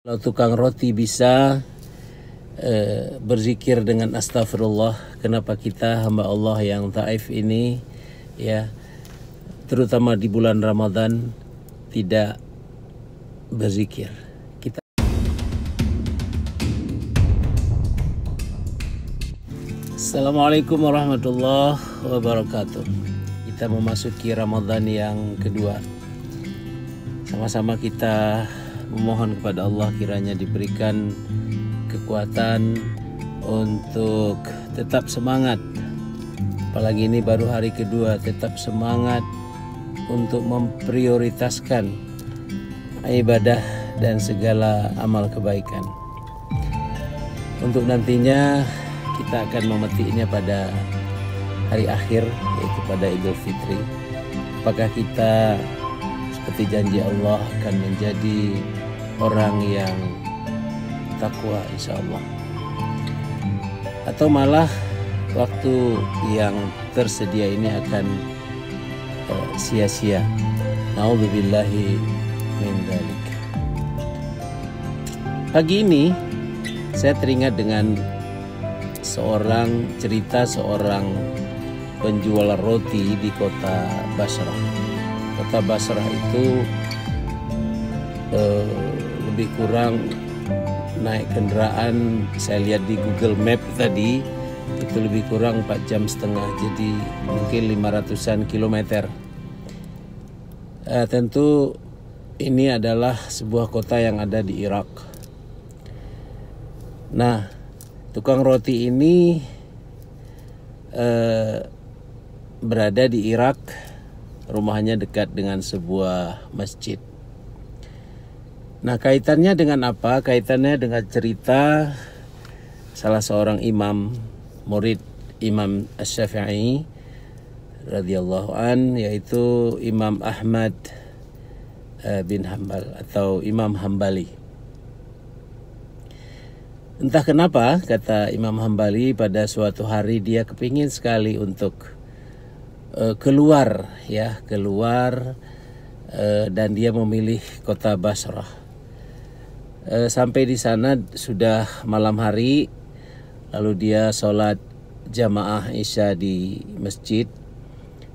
Kalau tukang roti bisa berzikir dengan astagfirullah, kenapa kita hamba Allah yang taif ini ya, terutama di bulan Ramadan tidak berzikir? Kita Assalamualaikum warahmatullahi wabarakatuh. Kita memasuki Ramadan yang kedua. Sama-sama kita memohon kepada Allah kiranya diberikan kekuatan untuk tetap semangat. Apalagi ini baru hari kedua, tetap semangat untuk memprioritaskan ibadah dan segala amal kebaikan. Untuk nantinya kita akan memetinya pada hari akhir, yaitu pada Idul Fitri. Apakah kita seperti janji Allah akan menjadi orang yang takwa insya Allah, atau malah waktu yang tersedia ini akan sia-sia? Na'udzubillahi min dzalik. Pagi ini saya teringat dengan cerita seorang penjual roti di kota Basrah. Kota Basrah itu lebih kurang naik kendaraan, saya lihat di Google Map tadi itu lebih kurang 4,5 jam, jadi mungkin 500-an kilometer. Tentu ini adalah sebuah kota yang ada di Irak. Nah, tukang roti ini berada di Irak, rumahnya dekat dengan sebuah masjid. Nah, kaitannya dengan apa? Kaitannya dengan cerita salah seorang imam, murid Imam Asy-Syafi'i radhiyallahu an, yaitu Imam Ahmad bin Hanbal atau Imam Hambali. Entah kenapa, kata Imam Hambali, pada suatu hari dia kepingin sekali untuk keluar, dan dia memilih kota Basrah. Sampai di sana sudah malam hari, lalu dia sholat jamaah Isya di masjid.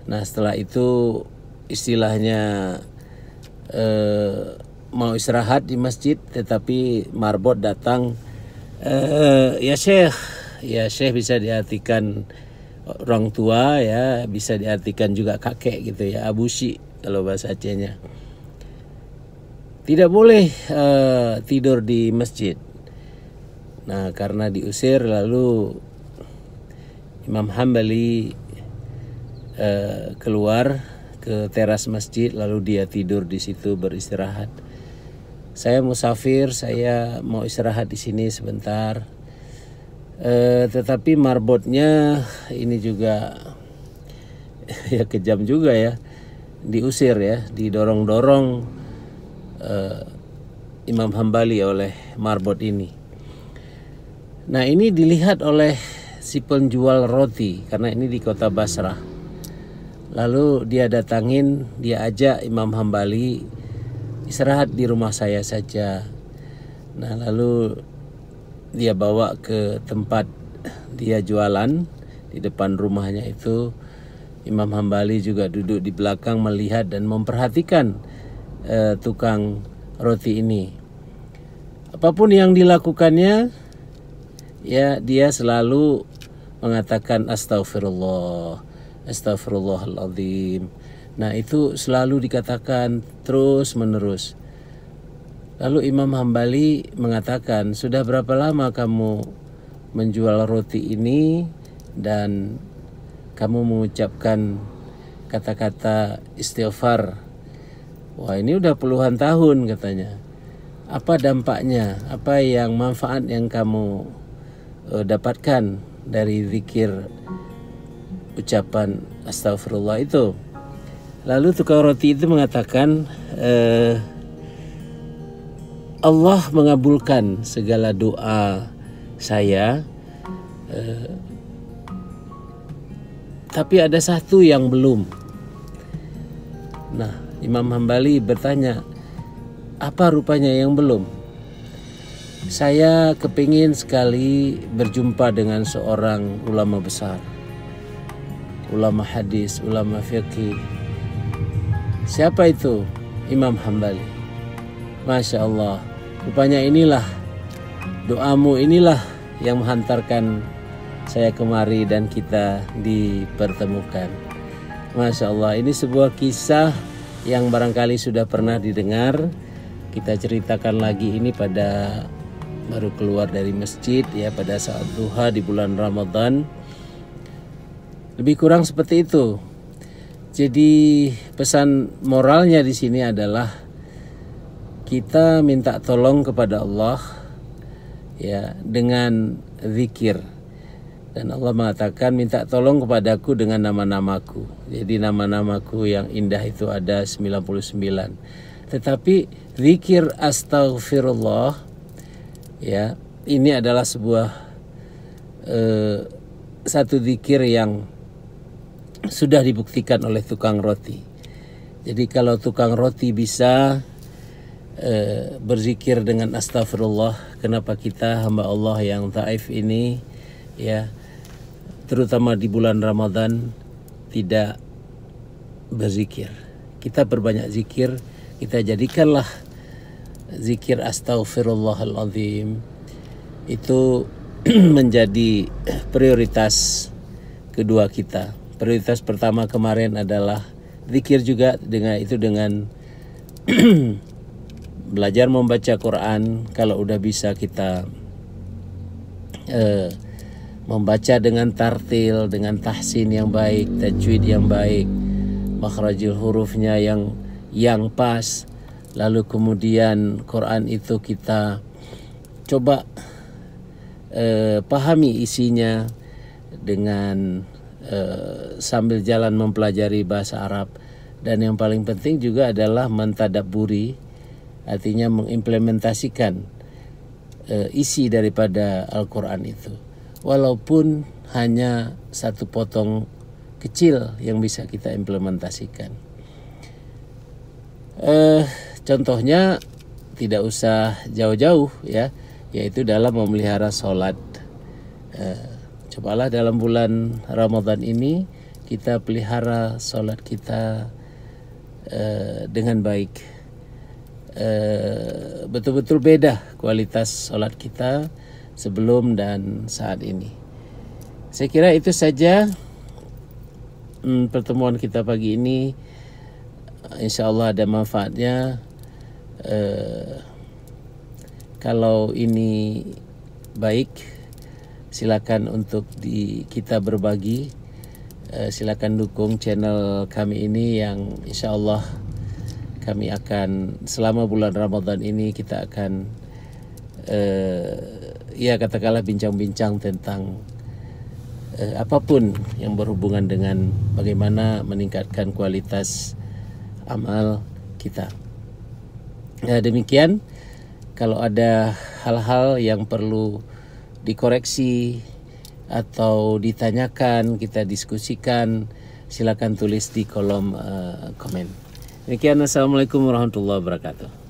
Nah, setelah itu istilahnya mau istirahat di masjid, tetapi marbot datang. Ya Syekh bisa diartikan orang tua, ya bisa diartikan juga kakek gitu ya, abusi kalau bahasa Acehnya. Tidak boleh tidur di masjid. Nah, karena diusir, lalu Imam Hambali keluar ke teras masjid, lalu dia tidur di situ beristirahat. Saya musafir, saya mau istirahat di sini sebentar. Tetapi marbotnya ini juga ya kejam juga ya, diusir ya, didorong-dorong Imam Hambali oleh marbot ini. Nah, ini dilihat oleh si penjual roti karena ini di kota Basrah. Lalu dia datangin, dia ajak Imam Hambali istirahat di rumah saya saja. Nah, lalu dia bawa ke tempat dia jualan di depan rumahnya itu. Imam Hambali juga duduk di belakang melihat dan memperhatikan tukang roti ini. Apapun yang dilakukannya, ya dia selalu mengatakan astagfirullah, astagfirullahaladzim. Nah, itu selalu dikatakan terus menerus. Lalu Imam Hambali mengatakan, sudah berapa lama kamu menjual roti ini dan kamu mengucapkan kata-kata istighfar? Wah, ini udah puluhan tahun katanya. Apa dampaknya? Apa yang manfaat yang kamu dapatkan dari zikir ucapan astagfirullah itu? Lalu tukang roti itu mengatakan, Allah mengabulkan segala doa saya, tapi ada satu yang belum. Nah, Imam Hambali bertanya, apa rupanya yang belum? Saya kepingin sekali berjumpa dengan seorang ulama besar, ulama hadis, ulama fikih. Siapa itu? Imam Hambali. Masya Allah, rupanya inilah doamu, inilah yang menghantarkan saya kemari dan kita dipertemukan. Masya Allah, ini sebuah kisah yang barangkali sudah pernah didengar. Kita ceritakan lagi ini pada baru keluar dari masjid ya, pada saat duha di bulan Ramadan. Lebih kurang seperti itu. Jadi pesan moralnya di sini adalah kita minta tolong kepada Allah ya dengan zikir. Dan Allah mengatakan minta tolong kepadaku dengan nama-namaku. Jadi nama-namaku yang indah itu ada 99. Tetapi zikir astaghfirullah ya, ini adalah sebuah satu zikir yang sudah dibuktikan oleh tukang roti. Jadi kalau tukang roti bisa berzikir dengan astaghfirullah, kenapa kita hamba Allah yang dhaif ini ya, terutama di bulan Ramadan tidak berzikir? Kita perbanyak zikir, kita jadikanlah zikir astaghfirullahaladzim itu menjadi prioritas kedua kita. Prioritas pertama kemarin adalah zikir juga, dengan belajar membaca Quran. Kalau udah bisa kita membaca dengan tartil, dengan tahsin yang baik, tajwid yang baik, makhrajul hurufnya yang pas. Lalu kemudian Quran itu kita coba pahami isinya dengan sambil jalan mempelajari bahasa Arab. Dan yang paling penting juga adalah mentadabburi, artinya mengimplementasikan isi daripada Al-Quran itu. Walaupun hanya satu potong kecil yang bisa kita implementasikan. Contohnya tidak usah jauh-jauh ya, yaitu dalam memelihara sholat. Cobalah dalam bulan Ramadan ini kita pelihara sholat kita dengan baik. Betul-betul beda kualitas sholat kita sebelum dan saat ini. Saya kira itu saja pertemuan kita pagi ini. Insya Allah ada manfaatnya. Kalau ini baik, silakan untuk kita berbagi. Silakan dukung channel kami ini yang insya Allah kami akan selama bulan Ramadan ini kita akan ya katakanlah bincang-bincang tentang apapun yang berhubungan dengan bagaimana meningkatkan kualitas amal kita. Ya, demikian. Kalau ada hal-hal yang perlu dikoreksi atau ditanyakan, kita diskusikan, silakan tulis di kolom komen. Demikian, assalamualaikum warahmatullahi wabarakatuh.